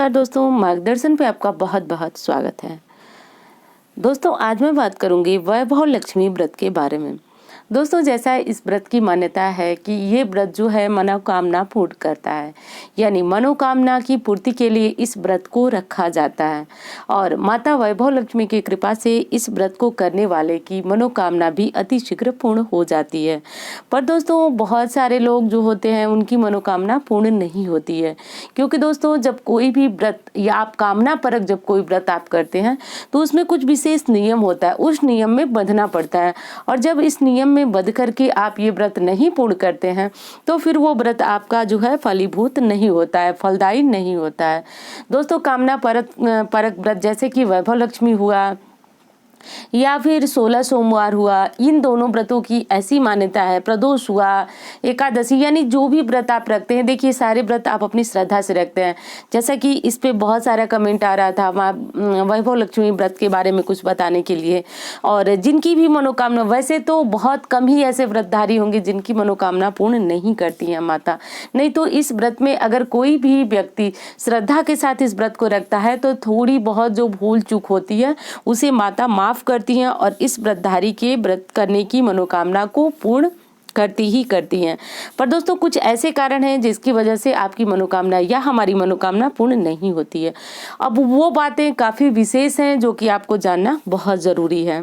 नमस्कार दोस्तों, मार्गदर्शन पे आपका बहुत बहुत स्वागत है। दोस्तों आज मैं बात करूंगी वैभव लक्ष्मी व्रत के बारे में। दोस्तों जैसा इस व्रत की मान्यता है कि ये व्रत जो है मनोकामना पूर्ण करता है, यानी मनोकामना की पूर्ति के लिए इस व्रत को रखा जाता है और माता वैभव लक्ष्मी की कृपा से इस व्रत को करने वाले की मनोकामना भी अति शीघ्र पूर्ण हो जाती है। पर दोस्तों बहुत सारे लोग जो होते हैं उनकी मनोकामना पूर्ण नहीं होती है, क्योंकि दोस्तों जब कोई भी व्रत या आप कामना परक जब कोई व्रत आप करते हैं तो उसमें कुछ विशेष नियम होता है, उस नियम में बंधना पड़ता है और जब इस नियम में बंध करके आप ये व्रत नहीं पूर्ण करते हैं तो फिर वो व्रत आपका जो है फलीभूत नहीं होता है, फलदायी नहीं होता है। दोस्तों कामना परक व्रत जैसे कि वैभव लक्ष्मी हुआ या फिर 16 सोमवार हुआ, इन दोनों व्रतों की ऐसी मान्यता है, प्रदोष हुआ, एकादशी, यानी जो भी व्रत आप रखते हैं, देखिए सारे व्रत आप अपनी श्रद्धा से रखते हैं। जैसा कि इस पे बहुत सारा कमेंट आ रहा था वैभव लक्ष्मी व्रत के बारे में कुछ बताने के लिए, और जिनकी भी मनोकामना, वैसे तो बहुत कम ही ऐसे व्रतधारी होंगे जिनकी मनोकामना पूर्ण नहीं करती है माता, नहीं तो इस व्रत में अगर कोई भी व्यक्ति श्रद्धा के साथ इस व्रत को रखता है तो थोड़ी बहुत जो भूल चूक होती है उसे माता माफ करती हैं और इस व्रतधारी के व्रत करने की मनोकामना को पूर्ण करती हैं। पर दोस्तों कुछ ऐसे कारण हैं जिसकी वजह से आपकी मनोकामना या हमारी मनोकामना पूर्ण नहीं होती है। अब वो बातें काफ़ी विशेष हैं जो कि आपको जानना बहुत ज़रूरी है।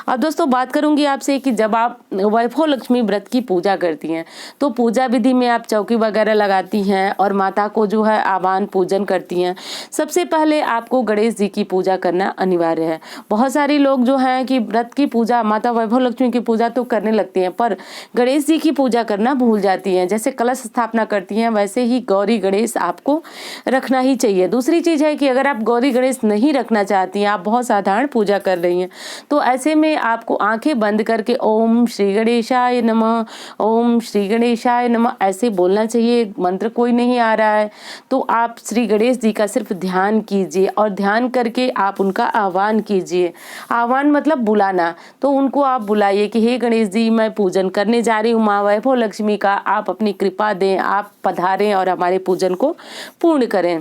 अब दोस्तों बात करूंगी आपसे कि जब आप वैभव लक्ष्मी व्रत की पूजा करती हैं तो पूजा विधि में आप चौकी वगैरह लगाती हैं और माता को जो है आह्वान पूजन करती हैं। सबसे पहले आपको गणेश जी की पूजा करना अनिवार्य है। बहुत सारे लोग जो हैं कि व्रत की पूजा, माता वैभव लक्ष्मी की पूजा तो करने लगते हैं पर गणेश जी की पूजा करना भूल जाती हैं। जैसे कलश स्थापना करती हैं वैसे ही गौरी गणेश आपको रखना ही चाहिए। दूसरी चीज है कि अगर आप गौरी गणेश नहीं रखना चाहती हैं, आप बहुत साधारण पूजा कर रही हैं, तो ऐसे में आपको आंखें बंद करके ओम श्री गणेशाय नमः, ओम श्री गणेशाय नमः ऐसे बोलना चाहिए। मंत्र कोई नहीं आ रहा है तो आप श्री गणेश जी का सिर्फ ध्यान कीजिए और ध्यान करके आप उनका आह्वान कीजिए। आह्वान मतलब बुलाना, तो उनको आप बुलाइए कि हे गणेश जी, मैं पूजन करने जा रही हूँ माँ वैभव लक्ष्मी का, आप अपनी कृपा दें, आप पधारें और हमारे पूजन को पूर्ण करें।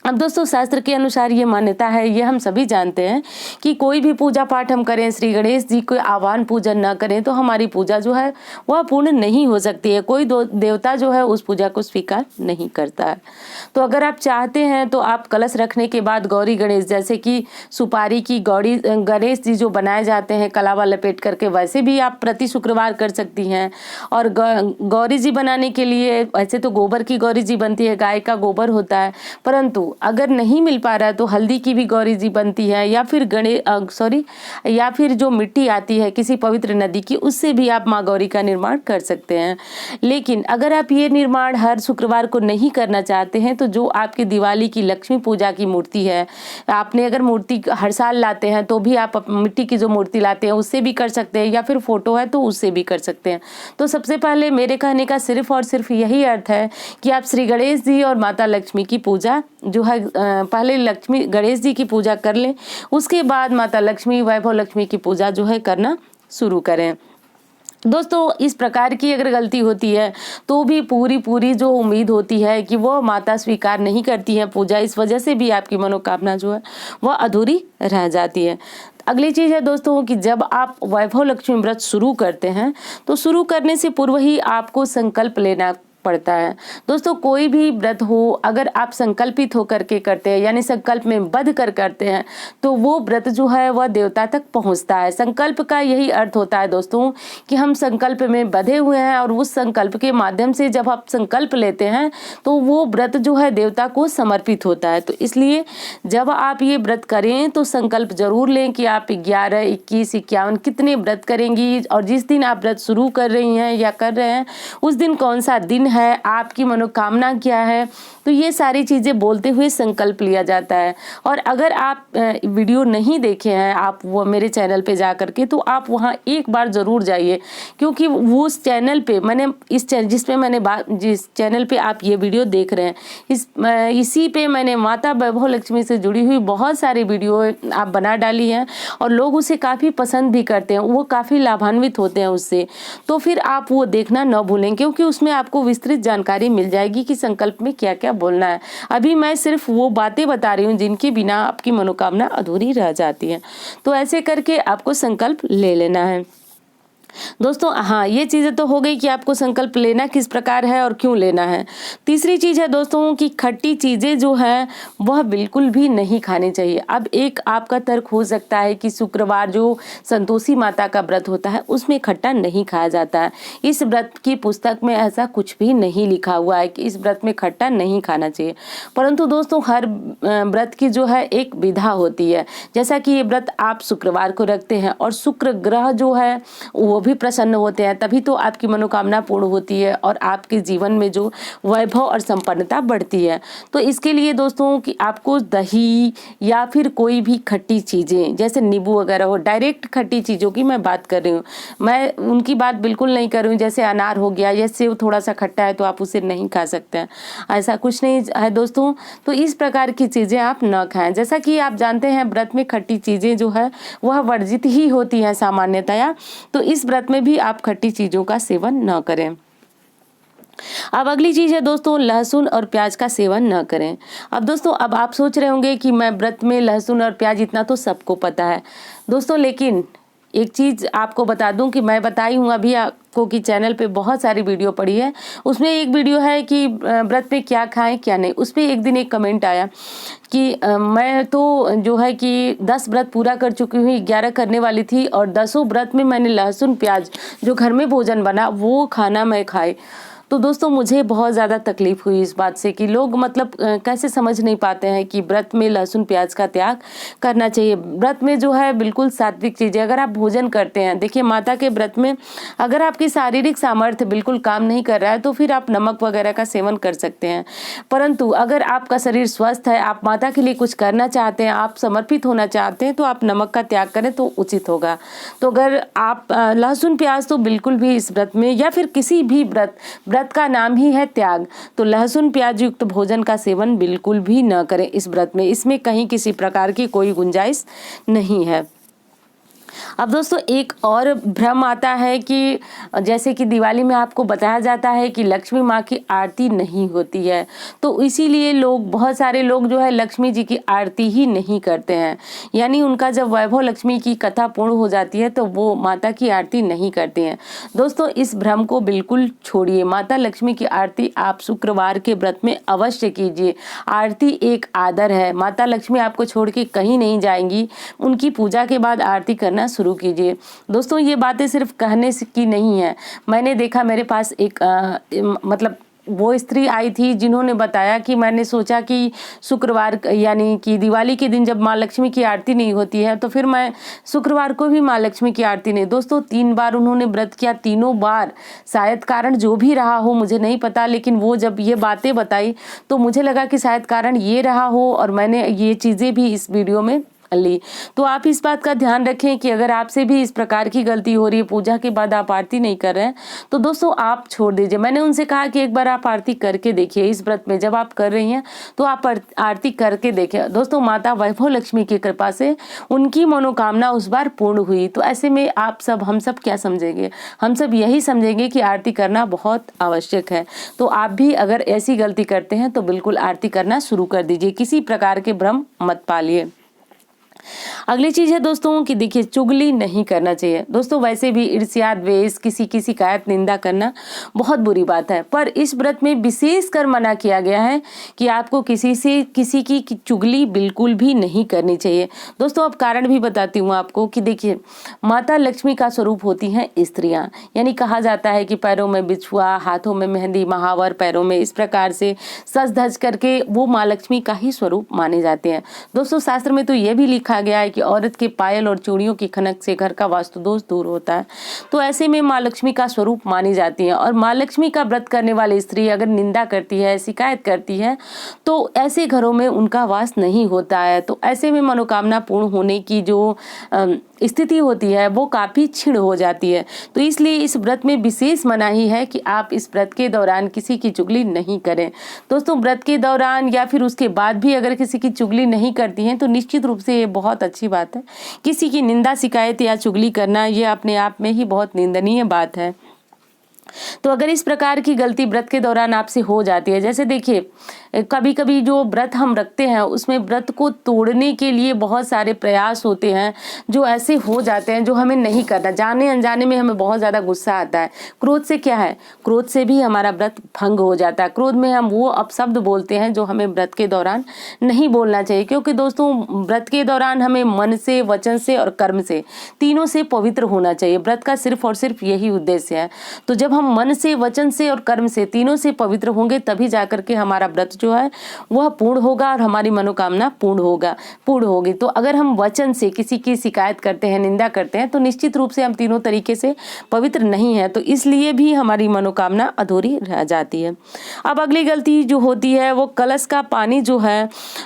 अब दोस्तों शास्त्र के अनुसार ये मान्यता है, ये हम सभी जानते हैं कि कोई भी पूजा पाठ हम करें, श्री गणेश जी को आह्वान पूजन न करें तो हमारी पूजा जो है वह पूर्ण नहीं हो सकती है। कोई देवता जो है उस पूजा को स्वीकार नहीं करता है। तो अगर आप चाहते हैं तो आप कलश रखने के बाद गौरी गणेश, जैसे कि सुपारी की गौरी गणेश जी जो बनाए जाते हैं कलावा लपेट करके, वैसे भी आप प्रति शुक्रवार कर सकती हैं। और गौरी जी बनाने के लिए वैसे तो गोबर की गौरी जी बनती है, गाय का गोबर होता है, परंतु अगर नहीं मिल पा रहा है तो हल्दी की भी गौरी जी बनती है, या फिर या फिर जो मिट्टी आती है किसी पवित्र नदी की, उससे भी आप माँ गौरी का निर्माण कर सकते हैं। लेकिन अगर आप ये निर्माण हर शुक्रवार को नहीं करना चाहते हैं तो जो आपकी दिवाली की लक्ष्मी पूजा की मूर्ति है, आपने अगर मूर्ति हर साल लाते हैं तो भी आप मिट्टी की जो मूर्ति लाते हैं उससे भी कर सकते हैं, या फिर फोटो है तो उससे भी कर सकते हैं। तो सबसे पहले मेरे कहने का सिर्फ और सिर्फ यही अर्थ है कि आप श्री गणेश जी और माता लक्ष्मी की पूजा जो है पहले लक्ष्मी गणेश जी की पूजा कर लें, उसके बाद माता लक्ष्मी वैभव लक्ष्मी की पूजा जो है करना शुरू करें। दोस्तों इस प्रकार की अगर गलती होती है तो भी पूरी जो उम्मीद होती है कि वो माता स्वीकार नहीं करती है पूजा, इस वजह से भी आपकी मनोकामना जो है वह अधूरी रह जाती है। अगली चीज है दोस्तों कि जब आप वैभव लक्ष्मी व्रत शुरू करते हैं तो शुरू करने से पूर्व ही आपको संकल्प लेना पड़ता है। दोस्तों कोई भी व्रत हो, अगर आप संकल्पित होकर के करते हैं यानी संकल्प में बंध कर करते हैं तो वो व्रत जो है वह देवता तक पहुंचता है। संकल्प का यही अर्थ होता है दोस्तों कि हम संकल्प में बंधे हुए हैं और उस संकल्प के माध्यम से जब आप संकल्प लेते हैं तो वो व्रत जो है देवता को समर्पित होता है। तो इसलिए जब आप ये व्रत करें तो संकल्प जरूर लें कि आप 11, 21, 51 कितने व्रत करेंगी, और जिस दिन आप व्रत शुरू कर रही हैं या कर रहे हैं उस दिन कौन सा दिन है, आपकी मनोकामना क्या है, तो ये सारी चीजें बोलते हुए संकल्प लिया जाता है। और अगर आप वीडियो नहीं देखे हैं, आप वो मेरे चैनल पे जा करके, तो आप वहाँ एक बार जरूर जाइए, क्योंकि वो उस चैनल पे मैंने जिस चैनल पे आप ये वीडियो देख रहे हैं इसी पे मैंने माता वैभव लक्ष्मी से जुड़ी हुई बहुत सारी वीडियो आप बना डाली हैं और लोग उसे काफी पसंद भी करते हैं, वो काफी लाभान्वित होते हैं उससे। तो फिर आप वो देखना न भूलें, क्योंकि उसमें आपको विस्तृत जानकारी मिल जाएगी कि संकल्प में क्या क्या बोलना है। अभी मैं सिर्फ वो बातें बता रही हूँ जिनके बिना आपकी मनोकामना अधूरी रह जाती है। तो ऐसे करके आपको संकल्प ले लेना है। दोस्तों हाँ, ये चीज़ें तो हो गई कि आपको संकल्प लेना किस प्रकार है और क्यों लेना है। तीसरी चीज़ है दोस्तों कि खट्टी चीज़ें जो हैं वह बिल्कुल भी नहीं खानी चाहिए। अब एक आपका तर्क हो सकता है कि शुक्रवार जो संतोषी माता का व्रत होता है उसमें खट्टा नहीं खाया जाता है। इस व्रत की पुस्तक में ऐसा कुछ भी नहीं लिखा हुआ है कि इस व्रत में खट्टा नहीं खाना चाहिए। परंतु दोस्तों हर व्रत की जो है एक विधा होती है। जैसा कि ये व्रत आप शुक्रवार को रखते हैं और शुक्र ग्रह जो है वो भी प्रसन्न होते हैं, तभी तो आपकी मनोकामना पूर्ण होती है और आपके जीवन में जो वैभव और संपन्नता बढ़ती है। तो इसके लिए दोस्तों कि आपको दही या फिर कोई भी खट्टी चीज़ें जैसे नींबू वगैरह हो, डायरेक्ट खट्टी चीज़ों की मैं बात कर रही हूँ, मैं उनकी बात बिल्कुल नहीं कर रही हूँ। जैसे अनार हो गया या सेव थोड़ा सा खट्टा है तो आप उसे नहीं खा सकते हैं, ऐसा कुछ नहीं है दोस्तों। तो इस प्रकार की चीज़ें आप न खाएं। जैसा कि आप जानते हैं व्रत में खट्टी चीज़ें जो है वह वर्जित ही होती हैं सामान्यतया, तो इस व्रत में भी आप खट्टी चीज़ों का सेवन न करें। अब अगली चीज़ है दोस्तों लहसुन और प्याज का सेवन न करें। अब दोस्तों अब आप सोच रहे होंगे कि मैं व्रत में लहसुन और प्याज, इतना तो सबको पता है दोस्तों, लेकिन एक चीज़ आपको बता दूं कि मैं बताई हूँ अभी आपको कि चैनल पे बहुत सारी वीडियो पड़ी है। उसमें एक वीडियो है कि व्रत में क्या खाएं क्या नहीं। उस पर एक दिन एक कमेंट आया कि मैं तो जो है कि 10 व्रत पूरा कर चुकी हूँ, 11 करने वाली थी और 10 व्रत में मैंने लहसुन प्याज जो घर में भोजन बना वो खाना मैं खाई। तो दोस्तों मुझे बहुत ज़्यादा तकलीफ हुई इस बात से कि लोग मतलब कैसे समझ नहीं पाते हैं कि व्रत में लहसुन प्याज का त्याग करना चाहिए। व्रत में जो है बिल्कुल सात्विक चीज़ें अगर आप भोजन करते हैं, देखिए माता के व्रत में अगर आपकी शारीरिक सामर्थ्य बिल्कुल काम नहीं कर रहा है तो फिर आप नमक वगैरह का सेवन कर सकते हैं। परंतु अगर आपका शरीर स्वस्थ है, आप माता के लिए कुछ करना चाहते हैं, आप समर्पित होना चाहते हैं, तो आप नमक का त्याग करें तो उचित होगा। तो अगर आप लहसुन प्याज तो बिल्कुल भी इस व्रत में या फिर किसी भी व्रत का नाम ही है त्याग, तो लहसुन प्याज युक्त भोजन का सेवन बिल्कुल भी न करें इस व्रत में। इसमें कहीं किसी प्रकार की कोई गुंजाइश नहीं है। अब दोस्तों एक और भ्रम आता है कि जैसे कि दिवाली में आपको बताया जाता है कि लक्ष्मी माँ की आरती नहीं होती है, तो इसीलिए लोग बहुत सारे लोग जो है लक्ष्मी जी की आरती ही नहीं करते हैं। यानी उनका जब वैभव लक्ष्मी की कथा पूर्ण हो जाती है तो वो माता की आरती नहीं करते हैं। दोस्तों इस भ्रम को बिल्कुल छोड़िए। माता लक्ष्मी की आरती आप शुक्रवार के व्रत में अवश्य कीजिए। आरती एक आदर है, माता लक्ष्मी आपको छोड़ के कहीं नहीं जाएंगी। उनकी पूजा के बाद आरती करना शुरू कीजिए। दोस्तों ये बातें सिर्फ कहने की नहीं है। मैंने देखा मेरे पास एक मतलब वो स्त्री आई थी जिन्होंने बताया कि मैंने सोचा कि शुक्रवार यानी कि दिवाली के दिन जब माँ लक्ष्मी की आरती नहीं होती है तो फिर मैं शुक्रवार को भी माँ लक्ष्मी की आरती नहीं। दोस्तों 3 बार उन्होंने व्रत किया, तीनों बार शायद कारण जो भी रहा हो मुझे नहीं पता, लेकिन वो जब ये बातें बताई तो मुझे लगा कि शायद कारण ये रहा हो और मैंने ये चीज़ें भी इस वीडियो में ली। तो आप इस बात का ध्यान रखें कि अगर आपसे भी इस प्रकार की गलती हो रही है, पूजा के बाद आप आरती नहीं कर रहे हैं, तो दोस्तों आप छोड़ दीजिए। मैंने उनसे कहा कि एक बार आप आरती करके देखिए। इस व्रत में जब आप कर रही हैं तो आप आरती करके देखिए। दोस्तों माता वैभव लक्ष्मी की कृपा से उनकी मनोकामना उस बार पूर्ण हुई। तो ऐसे में आप सब हम सब क्या समझेंगे? हम सब यही समझेंगे कि आरती करना बहुत आवश्यक है। तो आप भी अगर ऐसी गलती करते हैं तो बिल्कुल आरती करना शुरू कर दीजिए। किसी प्रकार के भ्रम मत पालिए। अगली चीज है दोस्तों कि देखिए चुगली नहीं करना चाहिए। दोस्तों वैसे भी ईर्ष्या, द्वेष, किसी की शिकायत, निंदा करना बहुत बुरी बात है, पर इस व्रत में विशेष कर मना किया गया है कि आपको किसी की चुगली बिल्कुल भी नहीं करनी चाहिए। दोस्तों अब कारण भी बताती हूँ आपको कि देखिए माता लक्ष्मी का स्वरूप होती हैं स्त्रियां, यानी कहा जाता है कि पैरों में बिछुआ, हाथों में मेहंदी, महावर, पैरों में इस प्रकार से सज धज करके वो माँ लक्ष्मी का ही स्वरूप माने जाते हैं। दोस्तों शास्त्र में तो ये भी लिखा गया है कि औरत के पायल और चूड़ियों की खनक से घर का वास्तु दोष दूर होता है। तो ऐसे में माँ लक्ष्मी का स्वरूप मानी जाती है और माँ लक्ष्मी का व्रत करने वाली स्त्री अगर निंदा करती है, शिकायत करती है, तो ऐसे घरों में उनका वास नहीं होता है। तो ऐसे में मनोकामना पूर्ण होने की जो स्थिति होती है वो काफी क्षीण हो जाती है। तो इसलिए इस व्रत में विशेष मनाही है कि आप इस व्रत के दौरान किसी की चुगली नहीं करें। दोस्तों व्रत के दौरान या फिर उसके बाद भी अगर किसी की चुगली नहीं करती हैं तो निश्चित रूप से ये बहुत अच्छी बात है। किसी की निंदा, शिकायत या चुगली करना ये अपने आप में ही बहुत निंदनीय बात है। तो अगर इस प्रकार की गलती व्रत के दौरान आपसे हो जाती है, जैसे देखिए कभी कभी जो व्रत हम रखते हैं उसमें व्रत को तोड़ने के लिए बहुत सारे प्रयास होते हैं जो ऐसे हो जाते हैं जो हमें नहीं करना, जाने अनजाने में हमें बहुत ज़्यादा गुस्सा आता है। क्रोध से क्या है, क्रोध से भी हमारा व्रत भंग हो जाता है। क्रोध में हम वो अपशब्द बोलते हैं जो हमें व्रत के दौरान नहीं बोलना चाहिए, क्योंकि दोस्तों व्रत के दौरान हमें मन से, वचन से और कर्म से, तीनों से पवित्र होना चाहिए। व्रत का सिर्फ और सिर्फ यही उद्देश्य है। तो जब हम मन से, वचन से और कर्म से, तीनों से पवित्र होंगे तभी जाकर के हमारा व्रत जो है वह पूर्ण होगा और हमारी मनोकामना पूर्ण होगी। तो अगर हम वचन से किसी की शिकायत करते हैं, निंदा करते हैं, तो निश्चित रूप से हम तीनों तरीके से पवित्र नहीं है, तो इसलिए भी हमारी मनोकामना अधूरी रह जाती है। अब अगली गलती जो होती है वो कलश का पानी जो है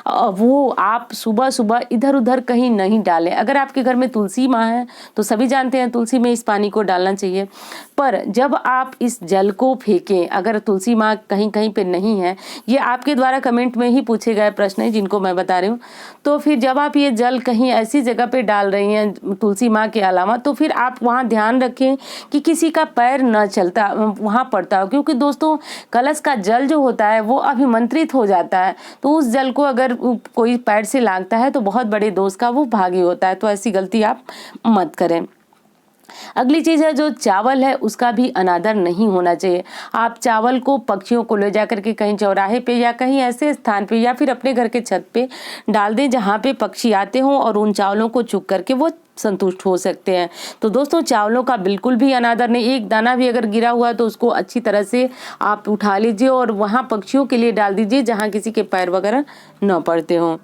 वो आप सुबह सुबह इधर उधर कहीं नहीं डालें। अगर आपके घर में तुलसी माँ है तो सभी जानते हैं तुलसी में इस पानी को डालना चाहिए, पर जब आप इस जल को फेंकें, अगर तुलसी माँ कहीं कहीं पे नहीं है, ये आपके द्वारा कमेंट में ही पूछे गए प्रश्न है जिनको मैं बता रही हूँ, तो फिर जब आप ये जल कहीं ऐसी जगह पे डाल रही हैं तुलसी माँ के अलावा, तो फिर आप वहाँ ध्यान रखें कि किसी का पैर न चलता वहाँ पड़ता हो, क्योंकि दोस्तों कलश का जल जो होता है वो अभिमंत्रित हो जाता है, तो उस जल को अगर कोई पैर से लागता है तो बहुत बड़े दोष का वो भागी होता है। तो ऐसी गलती आप मत करें। अगली चीज है जो चावल है उसका भी अनादर नहीं होना चाहिए। आप चावल को पक्षियों को ले जाकर के कहीं चौराहे पे या कहीं ऐसे स्थान पे या फिर अपने घर के छत पे डाल दें जहाँ पे पक्षी आते हों और उन चावलों को चुग करके वो संतुष्ट हो सकते हैं। तो दोस्तों चावलों का बिल्कुल भी अनादर नहीं, एक दाना भी अगर गिरा हुआ है तो उसको अच्छी तरह से आप उठा लीजिए और वहाँ पक्षियों के लिए डाल दीजिए जहाँ किसी के पैर वगैरह न पड़ते हों।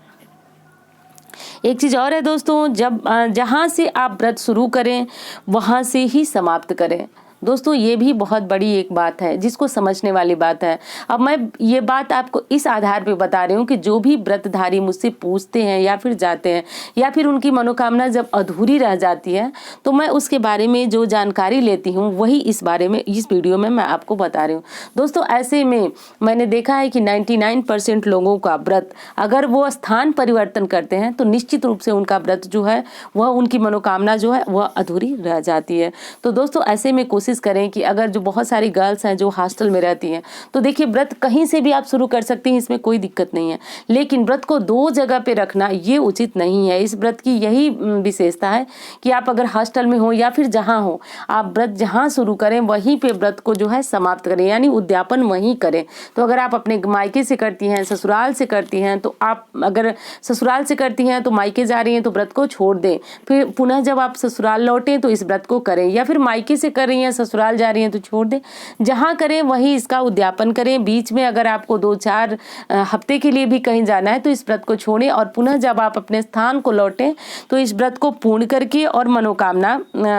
एक चीज और है दोस्तों, जहां से आप व्रत शुरू करें वहां से ही समाप्त करें। दोस्तों ये भी बहुत बड़ी एक बात है जिसको समझने वाली बात है। अब मैं ये बात आपको इस आधार पे बता रही हूँ कि जो भी व्रतधारी मुझसे पूछते हैं या फिर जाते हैं या फिर उनकी मनोकामना जब अधूरी रह जाती है तो मैं उसके बारे में जो जानकारी लेती हूँ वही इस बारे में इस वीडियो में मैं आपको बता रही हूँ। दोस्तों ऐसे में मैंने देखा है कि 99% लोगों का व्रत अगर वो स्थान परिवर्तन करते हैं तो निश्चित रूप से उनका व्रत जो है वह, उनकी मनोकामना जो है वह अधूरी रह जाती है। तो दोस्तों ऐसे में कोशिश करें कि अगर जो बहुत सारी गर्ल्स हैं जो हॉस्टल में रहती हैं तो देखिए व्रत कहीं से भी आप शुरू कर सकती हैं, इसमें कोई दिक्कत नहीं है, लेकिन व्रत को दो जगह पे रखना ये उचित नहीं है। इस व्रत की यही विशेषता है कि आप अगर हॉस्टल में हो या फिर जहां हो, आप व्रत जहां शुरू करें वहीं पे व्रत को जो है समाप्त करें, यानी उद्यापन वहीं करें। तो अगर आप अपने मायके से करती हैं, ससुराल से करती हैं, तो आप अगर ससुराल से करती हैं तो मायके जा रही हैं तो व्रत को छोड़ दें, फिर पुनः जब आप ससुराल लौटें तो इस व्रत को करें, या फिर मायके से कर रही हैं ससुराल जा रही हैं तो छोड़ दें, जहां करें वहीं इसका उद्यापन करें। बीच में अगर आपको 2-4 हफ्ते के लिए भी कहीं जाना है तो इस व्रत को छोड़ें और पुनः जब आप अपने स्थान को लौटें तो इस व्रत को पूर्ण करके और मनोकामना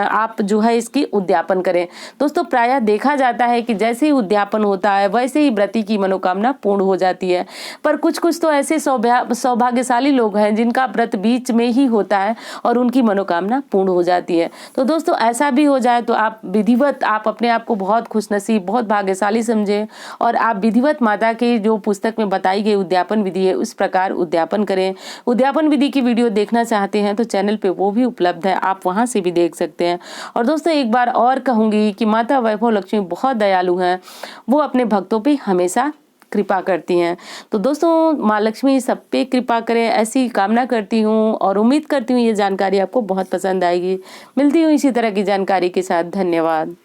आप जो है इसकी उद्यापन करें। दोस्तों प्रायः देखा जाता है कि जैसे ही उद्यापन होता है वैसे ही व्रती की मनोकामना पूर्ण हो जाती है, पर कुछ कुछ तो ऐसे सौभाग्यशाली लोग हैं जिनका व्रत बीच में ही होता है और उनकी मनोकामना पूर्ण हो जाती है। तो दोस्तों ऐसा भी हो जाए तो आप विधिवत, आप अपने आप को बहुत खुशनसीब, बहुत भाग्यशाली समझें और आप विधिवत माता की जो पुस्तक में बताई गई उद्यापन विधि है उस प्रकार उद्यापन करें। उद्यापन विधि की वीडियो देखना चाहते हैं तो चैनल पे वो भी उपलब्ध है, आप वहां से भी देख सकते हैं। और दोस्तों एक बार और कहूंगी कि माता वैभव लक्ष्मी बहुत दयालु हैं, वो अपने भक्तों पे हमेशा कृपा करती हैं। तो दोस्तों माँ लक्ष्मी सब पे कृपा करें, ऐसी कामना करती हूँ और उम्मीद करती हूँ ये जानकारी आपको बहुत पसंद आएगी। मिलती हूँ इसी तरह की जानकारी के साथ। धन्यवाद।